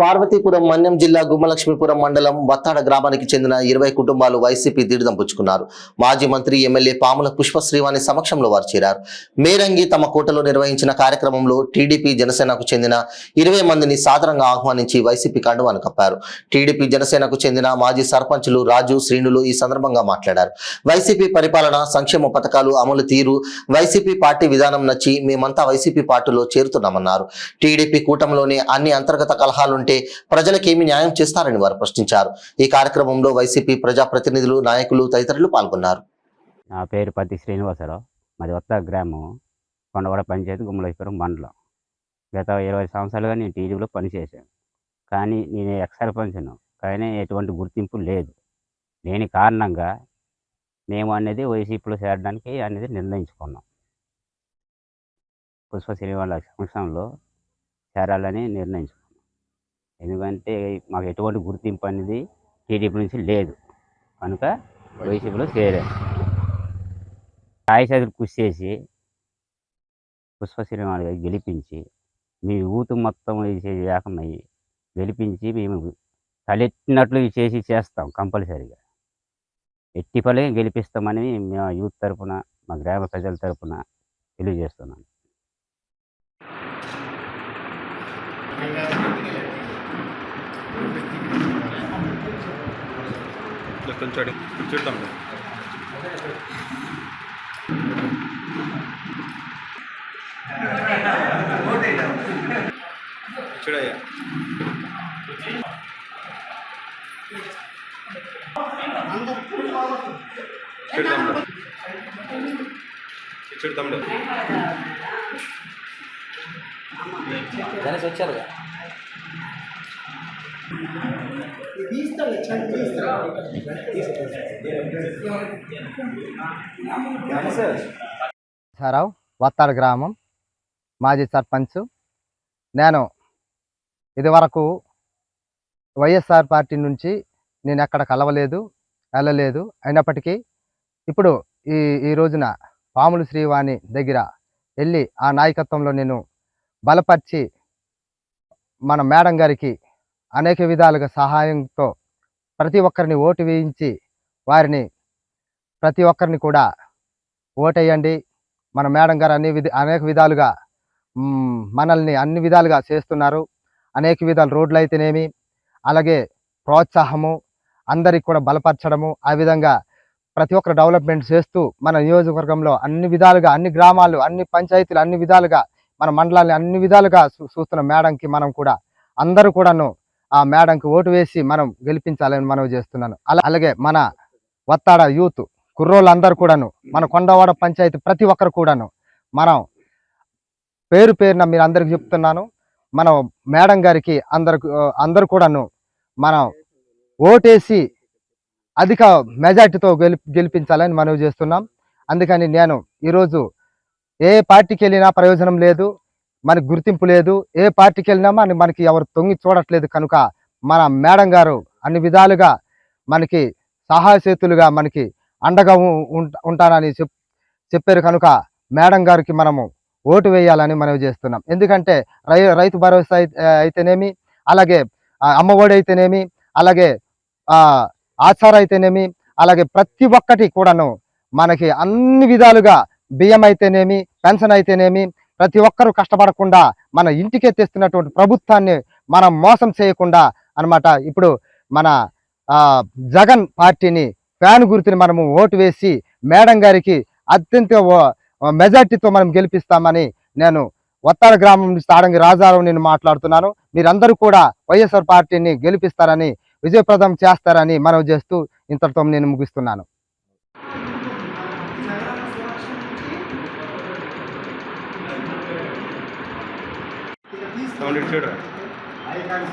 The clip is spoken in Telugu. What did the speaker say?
పార్వతీపురం మన్యం జిల్లా గుమ్మలక్ష్మీపురం మండలం వత్తాడ గ్రామానికి చెందిన 20 కుటుంబాలు వైసీపీ దిడిదం పుచ్చుకున్నారు. మాజీ మంత్రి ఎమ్మెల్యే పాముల పుష్పశ్రీవాణి సమక్షంలో వారు చేరారు. మేరంగి తమ కోటలో నిర్వహించిన కార్యక్రమంలో టీడీపీ జనసేనకు చెందిన 20 మందిని సాదరంగా ఆహ్వానించి వైసీపీ కండువాను కప్పారు. టీడీపీ జనసేనకు చెందిన మాజీ సర్పంచులు రాజు, శ్రీనులు ఈ సందర్భంగా మాట్లాడారు. వైసీపీ పరిపాలన, సంక్షేమ పథకాలు అమలు తీరు, వైసీపీ పార్టీ విధానం నచ్చి మేమంతా వైసీపీ పార్టీలో చేరుతున్నామన్నారు. టీడీపీ కూటమిలోని అన్ని అంతర్గత కలహాలుంటే ప్రజలకేమి న్యాయం చేస్తారని వారు ప్రశ్నించారు. ఈ కార్యక్రమంలో వైసీపీ ప్రజాప్రతినిధులు, నాయకులు తదితరులు పాల్గొన్నారు. నా పేరు పత్తి శ్రీనివాసరావు. మాది వత్తాడ గ్రామం, కొండవాడ పంచాయతీ, గుమ్మలక్ష్మీపురం మండలం. గత 20 సంవత్సరాలుగా నేను టీడీపీలో పనిచేశాను. కానీ నేను ఎక్స్ సర్పంచ్ను, కానీ ఎటువంటి గుర్తింపు లేదు. లేని కారణంగా మేము అనేది వైసీపీలో చేరడానికి అనేది నిర్ణయించుకున్నాం. పుష్ప శ్రీనివాస సంవత్సరంలో చేరాలని నిర్ణయించుకున్నాం. ఎందుకంటే మాకు ఎటువంటి గుర్తింపు అనేది టీడీపీ నుంచి లేదు కనుక వైసీపీలో చేరాము. సాయశక్తులు కృషి చేసి పుష్ప శ్రీనివాస గారు గెలిపించి మీ ఊతు మొత్తం ఏకమయ్యి గెలిపించి మేము తలెత్తినట్లు చేస్తాం. కంపల్సరీగా ఎట్టి పనిగా గెలిపిస్తామని మేము యూత్ తరఫున, మా గ్రామ ప్రజల తరఫున తెలియజేస్తున్నాను. చూద్దాం. చూడయ్యా, చూడతాం వచ్చారు. సారావు, వత్తాడ గ్రామం, మాజీ సర్పంచ్. నేను ఇదివరకు వైఎస్ఆర్ పార్టీ నుంచి నేను ఎక్కడ కలవలేదు, వెళ్ళలేదు. అయినప్పటికీ ఇప్పుడు ఈ రోజున పాముల శ్రీవాణి దగ్గర వెళ్ళి ఆ నాయకత్వంలో నేను బలపరిచి మన మేడం గారికి అనేక విధాలుగా సహాయంతో ప్రతి ఒక్కరిని ఓటు వేయించి వారిని ప్రతి ఒక్కరిని కూడా ఓటేయండి, మన మేడం గారు అనేక విధాలుగా మనల్ని అన్ని విధాలుగా చేస్తున్నారు. అనేక విధాలు రోడ్లు అయితేనేమి, అలాగే ప్రోత్సాహము, అందరికి కూడా బలపరచడము, ఆ విధంగా ప్రతి ఒక్కరు డెవలప్మెంట్ చేస్తూ మన నియోజకవర్గంలో అన్ని విధాలుగా, అన్ని గ్రామాలు, అన్ని పంచాయతీలు, అన్ని విధాలుగా మన మండలాన్ని అన్ని విధాలుగా చూస్తున్న మేడంకి మనం కూడా అందరూ కూడాను ఆ మేడంకి ఓటు వేసి మనం గెలిపించాలని మనవి చేస్తున్నాను. అలాగే మన వత్తాడ యూత్ కుర్రోళ్ళందరూ కూడాను, మన కొండవాడ పంచాయతీ ప్రతి ఒక్కరు కూడాను మనం పేరు పేరున మీరు అందరికి చెప్తున్నాను, మనం మేడం గారికి అందరూ కూడాను మనం ఓటేసి అధిక మెజార్టీతో గెలిపించాలని మనవి చేస్తున్నాం. అందుకని నేను ఈరోజు ఏ పార్టీకి వెళ్ళినా ప్రయోజనం లేదు, మనకి గుర్తింపు లేదు. ఏ పార్టీకి వెళ్ళినా మనకి ఎవరు తొంగి చూడట్లేదు. కనుక మన మేడం గారు అన్ని విధాలుగా మనకి సహాయ చేతులుగా మనకి అండగా ఉంటానని చెప్పారు. కనుక మేడం గారికి మనము ఓటు వేయాలని మనవి చేస్తున్నాం. ఎందుకంటే రైతు భరోసా అయితేనేమి, అలాగే అమ్మఒడి అయితేనేమి, అలాగే ఆచార అయితేనేమి, అలాగే ప్రతి ఒక్కటి కూడాను మనకి అన్ని విధాలుగా బియ్యం అయితేనేమి, పెన్షన్ అయితేనేమి, ప్రతి ఒక్కరూ కష్టపడకుండా మన ఇంటికే తెస్తున్నటువంటి ప్రభుత్వాన్ని మనం మోసం చేయకుండా అన్నమాట. ఇప్పుడు మన జగన్ పార్టీని ఫ్యాన్ గుర్తుని మనము ఓటు వేసి మేడం గారికి అత్యంత మెజార్టీతో మనం గెలిపిస్తామని నేను వత్తాడ గ్రామం నుంచి తాడంగి రాజారావు నేను మాట్లాడుతున్నాను. మీరందరూ కూడా వైఎస్ఆర్ పార్టీని గెలిపిస్తారని, విజయప్రదం చేస్తారని మనవి చేస్తూ ఇంతటితో నేను ముగిస్తున్నాను. చూడరా ఐకాన్